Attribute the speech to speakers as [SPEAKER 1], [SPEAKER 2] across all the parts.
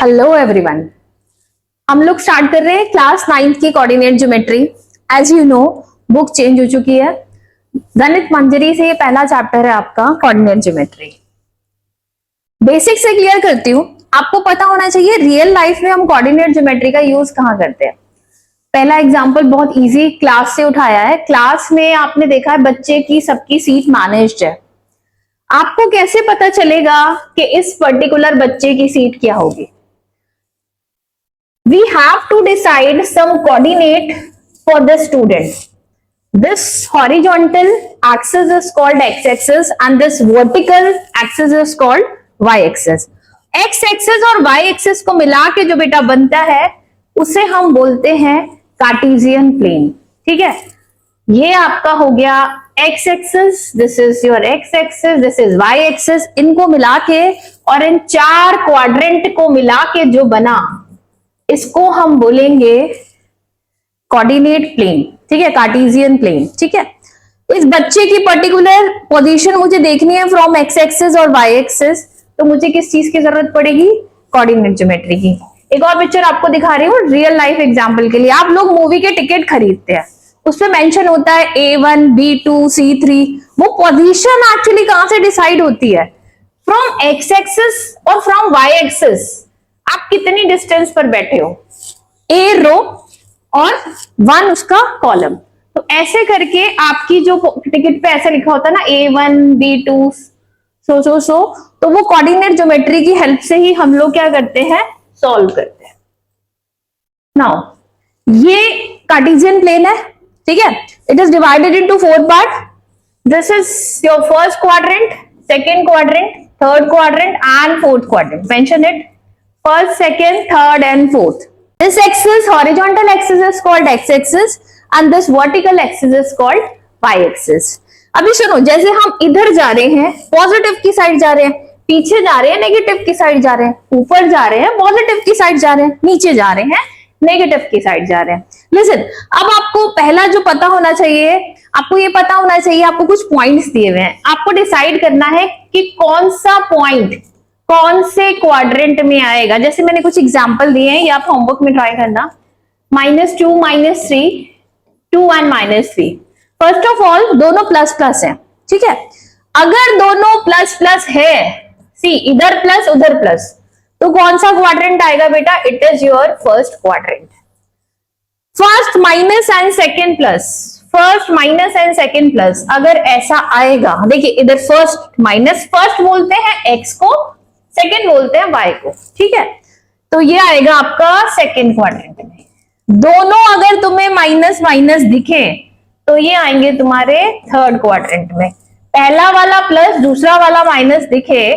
[SPEAKER 1] Hello everyone. हम लोग start कर रहे हैं क्लास 9th की coordinate geometry. As you know book change हो चुकी है। गणित मंजरी से ये पहला चैप्टर है आपका कोऑर्डिनेट ज्योमेट्री। बेसिक से क्लियर करती हूँ। आपको पता होना चाहिए रियल लाइफ में हम कोऑर्डिनेट ज्योमेट्री का यूज कहाँ करते हैं। पहला एग्जांपल बहुत इजी क्लास से उठाया है। क्लास में आपने देखा है बच्चे की सबकी सीट मैनेज्ड है। आपको कैसे पता चलेगा कि इस पर्टिकुलर बच्चे की सीट क्या होगी? We have to decide some coordinate for the student. This horizontal axis is called x-axis and this vertical axis is called y-axis. x-axis और y-axis को मिला के जो बेटा बनता है उसे हम बोलते हैं कार्टेशियन प्लेन। ठीक है, ये आपका हो गया x-axis, this is your x-axis, this is y-axis। इनको मिला के और इन चार क्वाड्रेंट को मिला के जो बना इसको हम बोलेंगे कोऑर्डिनेट प्लेन। ठीक है, कार्टेशियन प्लेन। ठीक है, इस बच्चे की पर्टिकुलर पोजीशन मुझे देखनी है फ्रॉम एक्स एक्सिस और वाई एक्सिस, तो मुझे किस चीज की जरूरत पड़ेगी? कोऑर्डिनेट ज्योमेट्री की। एक और पिक्चर आपको दिखा रही हूँ रियल लाइफ एग्जांपल के लिए। आप लोग मूवी के टिकट खरीदते हैं, उसमें मेंशन होता है A1, B2, C3। वो पोजीशन एक्चुअली कहां से डिसाइड होती है? फ्रॉम एक्स एक्सिस और फ्रॉम वाई एक्सिस। आप कितनी डिस्टेंस पर बैठे हो, ए रो और 1 उसका कॉलम। तो ऐसे करके आपकी जो टिकट पे ऐसे लिखा होता है ना A1, B2 सो, तो वो कोऑर्डिनेट ज्योमेट्री की हेल्प से ही हम लोग क्या करते हैं? सॉल्व करते हैं। नाउ ये कार्टेशियन प्लेन है। ठीक है, it is divided into 4 part. This is your first quadrant, second quadrant, third quadrant and fourth quadrant. Mention it. First, second, third and fourth. This axis, horizontal axis is called x-axis and this vertical axis is called y-axis. अभी सुनो, जैसे हम इधर जा रहे हैं positive की side जा रहे हैं, पीछे जा रहे हैं नेगेटिव की साइड जा रहे हैं, ऊपर जा रहे हैं पॉजिटिव की साइड जा रहे हैं, नीचे जा रहे हैं नेगेटिव की साइड जा रहे हैं। लिसन, अब आपको पहला जो पता होना चाहिए, आपको ये पता होना चाहिए, आपको कुछ पॉइंट्स दिए हुए हैं। आपको डिसाइड करना है कि कौन सा पॉइंट कौन से क्वाड्रेंट में आएगा। जैसे मैंने कुछ एग्जांपल दिए हैं, ये आप होमवर्क में ट्राई करना। -2, -3, 2 and -3। फर्स्ट ऑफ ऑल दोनों प्लस प्लस है। ठीक है, अगर दोनों प्लस प्लस है, सी इधर प्लस उधर प्लस, तो कौन सा क्वाड्रेंट आएगा बेटा? It is your first quadrant. First minus and second plus, first minus and second plus अगर ऐसा आएगा, देखिए इधर फर्स्ट माइनस, फर्स्ट बोलते हैं एक्स को, सेकेंड बोलते हैं वाई को। ठीक है, तो ये आएगा आपका सेकेंड क्वाड्रेंट में। दोनों अगर तुम्हें माइनस माइनस दिखे तो ये आएंगे तुम्हारे थर्ड क्वाड्रेंट में। पहला वाला प्लस दूसरा वाला माइनस दिखे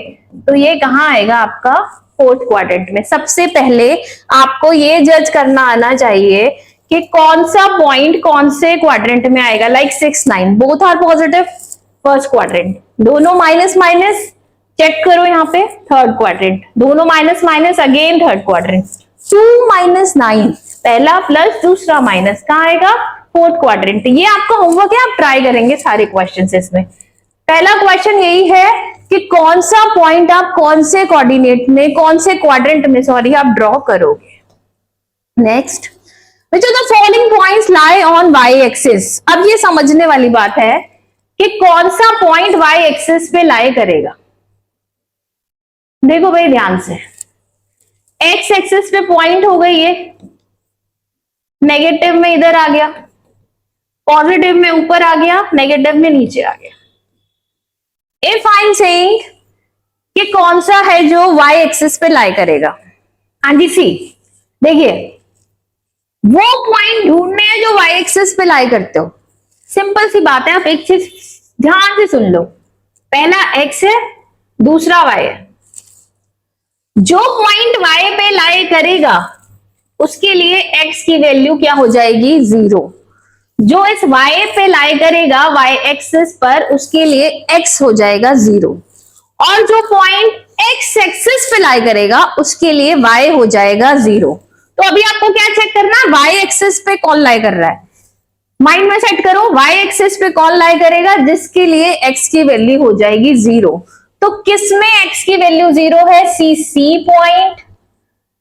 [SPEAKER 1] तो ये कहाँ आएगा? आपका फोर्थ क्वाड्रेंट में। सबसे पहले आपको ये जज करना आना चाहिए कि कौन सा पॉइंट कौन से क्वाड्रेंट में आएगा। Like 6, 9 both are positive, first quadrant. दोनों माइनस माइनस, चेक करो यहाँ पे थर्ड क्वाड्रेंट। दोनों minus minus, again third quadrant. 2 - 9, पहला प्लस दूसरा माइनस, कहाँ आएगा? Fourth quadrant. ये आपका होमवर्क है, आप ट्राई करेंगे सारे क्वेश्चंस इसमें। पहला क्वेश्चन यही है कि कौन सा पॉइंट आप कौन से कोऑर्डिनेट में, कौन से क्वाड्रेंट में सॉरी आप ड्रॉ करोगे। Next, which of the following points lie on y axis? अब ये समझने वाली बात है कि कौन सा पॉइंट y एक्सिस पे लाई करेगा। देखो भाई ध्यान से, एक्स एक्सिस पे पॉइंट हो गई ये, नेगेटिव में इधर आ गया, पॉजिटिव में ऊपर आ गया, नेगेटिव में नीचे आ गया। इफ आई एम सेइंग कि कौन सा है जो y एक्सिस पे लाई करेगा, एंड सी देखिए वो पॉइंट ढूंढने हैं जो y एक्सिस पे लाई करते हो। सिंपल सी बात है, आप एक चीज ध्यान से सुन लो। पहला x है, दूसरा y है। जो पॉइंट y पे लाई करेगा उसके लिए x की वैल्यू क्या हो जाएगी? 0। जो इस y पे लाई करेगा y एक्सिस पर, उसके लिए x हो जाएगा 0। और जो पॉइंट x एक्सिस पे लाई करेगा उसके लिए y हो जाएगा 0। तो अभी आपको क्या चेक करना है? y एक्सिस पे कौन लाई कर रहा है, माइंड में सेट करो। y एक्सिस पे कौन लाई करेगा? जिसके लिए x की वैल्यू हो जाएगी 0। तो किसमें x की वैल्यू 0 है? सी पॉइंट,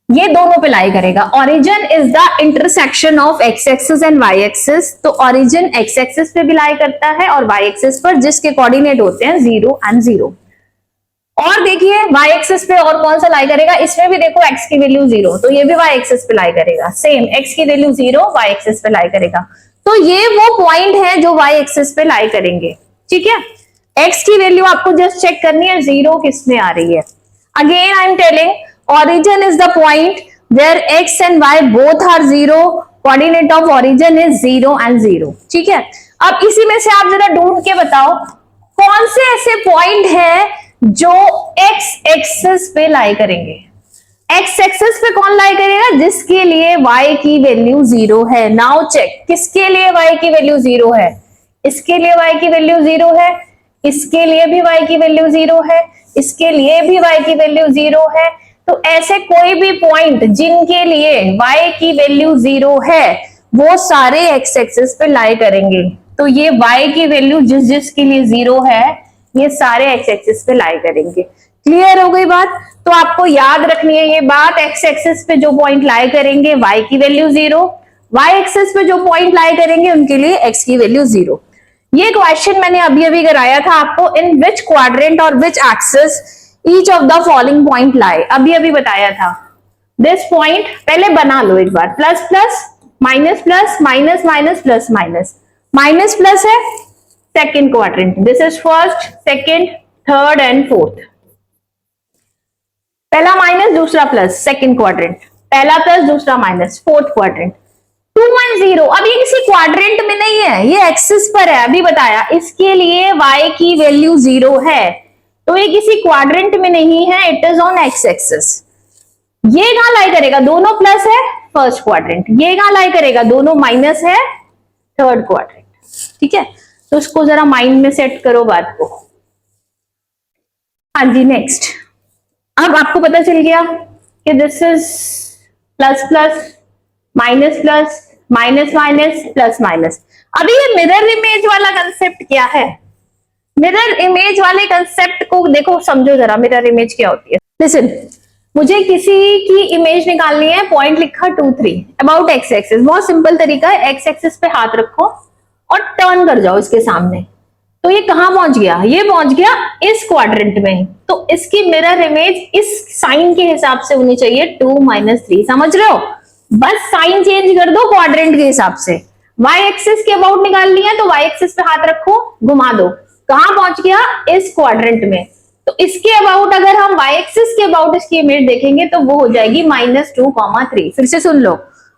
[SPEAKER 1] ये दोनों पे लाई करेगा। Origin is the intersection of x axis and Y axis, तो ओरिजिन एक्स एक्सिस पे भी लाई करता है और वाई एक्सिस पर, जिसके कोऑर्डिनेट होते हैं 0 एंड 0। और देखिए वाई एक्सिस पे और कौन सा लाई करेगा, इसमें भी देखो x की वैल्यू 0, तो ये भी वाई एक्सिस पे लाई करेगा। सेम x की वैल्यू 0 वाई एक्सिस पे लाई करेगा। तो ये वो पॉइंट है जो वाई एक्सिस पे लाई करेंगे, ठीक है। x की वैल्यू आपको जस्ट चेक करनी है 0 किस में आ रही है। Again I am telling origin is the point where x and y both are 0, coordinate of origin is 0 and 0, ठीक है। अब इसी में से आप जरा ढूंढ के बताओ कौन से ऐसे पॉइंट है जो x एक्सिस पे लाई करेंगे। x एक्सिस पे कौन लाई करेगा, जिसके लिए y की वैल्यू 0 है। नाउ चेक, किसके लिए y की वैल्यू 0 है, इसके लिए y की वैल्यू 0 है, इसके लिए भी y की वैल्यू 0 है, इसके लिए भी y की वैल्यू 0 है। तो ऐसे कोई भी पॉइंट जिनके लिए y की वैल्यू 0 है वो सारे x एक्सिस पे लाई करेंगे। तो ये y की वैल्यू जिस जिसके लिए 0 है ये सारे x एक्सिस पे लाई करेंगे। क्लियर हो गई बात। तो आपको याद रखनी है ये बात, x एक्सिस पे जो पॉइंट लाई करेंगे y की वैल्यू 0, y एक्सिस पे जो पॉइंट लाई करेंगे उनके लिए x की वैल्यू 0। ये क्वेश्चन मैंने अभी अभी कराया था आपको, इन विच क्वाड्रेंट और which axis each of the following point लाई, अभी अभी बताया था। दिस पॉइंट पहले बना लो एक बार, plus plus minus plus minus minus plus minus, minus plus है second quadrant, this is first second third and fourth. पहला माइनस दूसरा प्लस सेकेंड क्वाड्रेंट, पहला प्लस दूसरा माइनस फोर्थ क्वाड्रेंट। 2 1 0, अब ये किसी क्वाड्रेंट में नहीं है, ये एक्सिस पर है, अभी बताया। इसके लिए y की वैल्यू 0 है, तो ये किसी क्वाड्रेंट में नहीं है, it is on x axis. ये कहां लाई करेगा, दोनों प्लस है फर्स्ट क्वाड्रेंट, ये कहां लाई करेगा, दोनों माइनस है थर्ड क्वाड्रेंट, ठीक है। तो इसको जरा माइंड में सेट करो बात को। हाँ जी, नेक्स्ट। अब आपको पता चल गया कि this is plus plus minus plus minus minus plus minus. अभी ये मिरर इमेज वाला कंसेप्ट क्या है, मिरर इमेज वाले कंसेप्ट को देखो, समझो जरा मिरर इमेज क्या होती है। लिसन, मुझे किसी की इमेज निकालनी है, पॉइंट लिखा 2 3 अबाउट एक्स एक्सिस। बहुत सिंपल तरीका है, एक्स एक्सिस पे हाथ रखो और टर्न कर जाओ इसके सामने। तो ये कहां पहुंच गया, ये पहुंच गया इस क्वाड्रेंट में। तो इसकी मिरर इमेज इस साइन के हिसाब से होनी चाहिए 2 3, समझ रहे हो। बस साइन चेंज कर दो क्वाड्रेंट के हिसाब से। वाई एक्सिस के अबाउट निकालनी है तो वाई एक्सिस पे हाथ रखो, घुमा दो, कहां पहुंच गया, इस क्वाड्रेंट में। तो इसके अबाउट अगर हम वाई एक्सिस के अबाउट इसकी इमेज देखेंगे तो वो हो जाएगी -2, 3। फिर से सुन लो,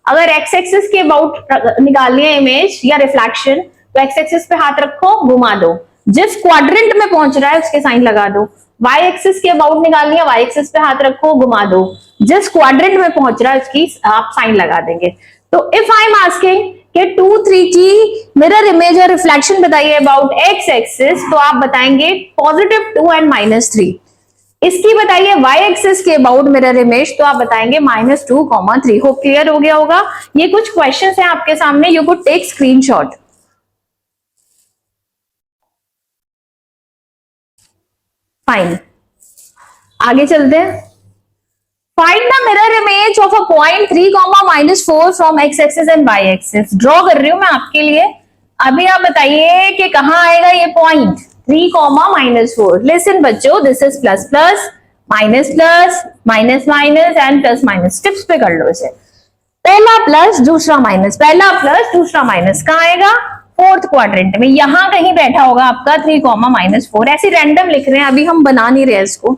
[SPEAKER 1] अगर एक्स एक्सिस के अबाउट निकालनी है इमेज या रिफ्लेक्शन, तो एक्स एक्सिस पे हाथ रखो, घुमा दो, जिस क्वाड्रेंट में पहुंच रहा है उसके साइन लगा दो। वाई एक्सिस के अबाउट निकालनी है, वाई एक्सिस पे हाथ रखो, घुमा दो, जिस क्वाड्रेंट में पहुंच रहा है उसकी आप साइन लगा देंगे। तो इफ आई एम आस्किंग कि 2 3 की मिरर इमेज और रिफ्लेक्शन बताइए अबाउट एक्स एक्सिस, तो आप बताएंगे +2 एंड -3। इसकी बताइए वाई एक्सिस के अबाउट मिरर इमेज, तो आप बताएंगे -2, 3। होप क्लियर हो गया होगा। ये कुछ क्वेश्चंस हैं आपके सामने, you could take screenshot. Fine, आगे चलते हैं। Find the mirror image of a point 3, -4 from X axis and Y axis. Draw कर रही हूं मैं आपके लिए। अभी आप बताइए कि कहां आएगा ये पॉइंट 3, -4। लिसन बच्चों, this is plus plus minus plus minus minus and plus minus. Tips पे कर लो इसे। पहला प्लस दूसरा माइनस, पहला प्लस दूसरा माइनस, कहां आएगा, फोर्थ क्वाड्रेंट में। यहां कहीं बैठा होगा आपका 3, -4। ऐसे रैंडम लिख रहे हैं, अभी हम बना नहीं रहे इसको,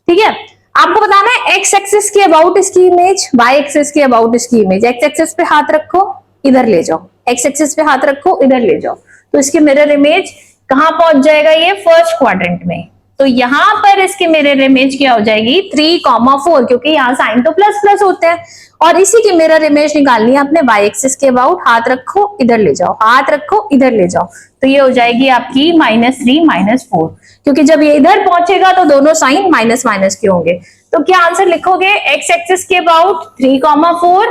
[SPEAKER 1] ठीक है। आपको बताना है एक्स एक्सिस के अबाउट इसकी इमेज, वाई एक्सिस के अबाउट इसकी इमेज। एक्स एक्सिस पे हाथ रखो, इधर ले जाओ, एक्स एक्सिस पे हाथ रखो, इधर ले जाओ, तो इसकी मिरर इमेज कहां पहुंच जाएगा, ये फर्स्ट क्वाड्रेंट में। तो यहां पर इसकी मिरर इमेज क्या हो जाएगी, 3, 4, क्योंकि यहाँ साइन तो प्लस प्लस होते हैं। और इसी की मिरर इमेज निकालनी है अपने वाई एक्सिस के अबाउट। हाथ रखो, इधर ले जाओ, हाथ रखो, इधर ले जाओ, तो ये हो जाएगी आपकी -3, -4। क्योंकि जब ये इधर पहुंचेगा तो दोनों साइन माइनस माइनस के होंगे। तो क्या आंसर लिखोगे, एक्स एक्सिस के अबाउट 3, 4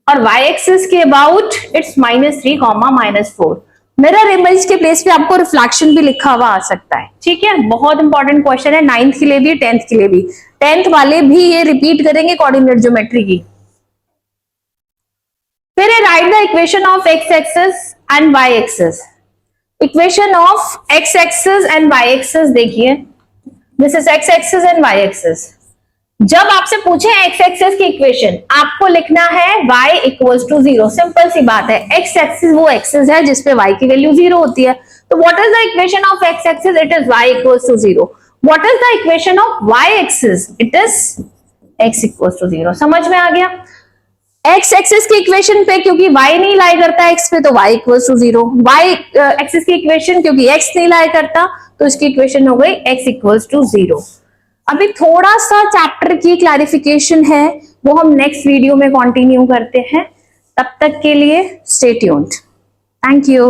[SPEAKER 1] और वाई एक्सिस के अबाउट इट्स -3, -4। मिरर इमेज के प्लेस पे आपको रिफ्लेक्शन भी लिखा हुआ आ सकता है, ठीक है। बहुत इंपॉर्टेंट क्वेश्चन है, 9th के लिए भी 10th के लिए भी। 10th वाले भी ये रिपीट करेंगे कोऑर्डिनेट ज्योमेट्री की। फिर write the equation of x axis and Y axis. Equation of x axis and Y axis देखिए, this is x axis and Y axis. जब आपसे पूछे एक्स एक्सिस की इक्वेशन, आपको लिखना है y इक्वल्स टू 0। सिंपल सी बात है, एक्स एक्सिस वो एक्सिस है जिसपे y की वैल्यू 0 होती है। तो what is the equation of x axis? It is y equals to 0। What is the equation of y axis? It is x equals to 0। समझ में आ गया? एक्स एक्सिस की इक्वेशन पे क्योंकि y नहीं लाई करता x पे, तो y equals to 0। y axis की इक्वेशन क्योंकि x नहीं लाई करता, तो इसकी इक्वेशन हो गई x इक्वल्स टू 0। अभी थोड़ा सा चैप्टर की क्लैरिफिकेशन है, वो हम नेक्स्ट वीडियो में कंटिन्यू करते हैं। तब तक के लिए स्टे ट्यून्ड। Thank you.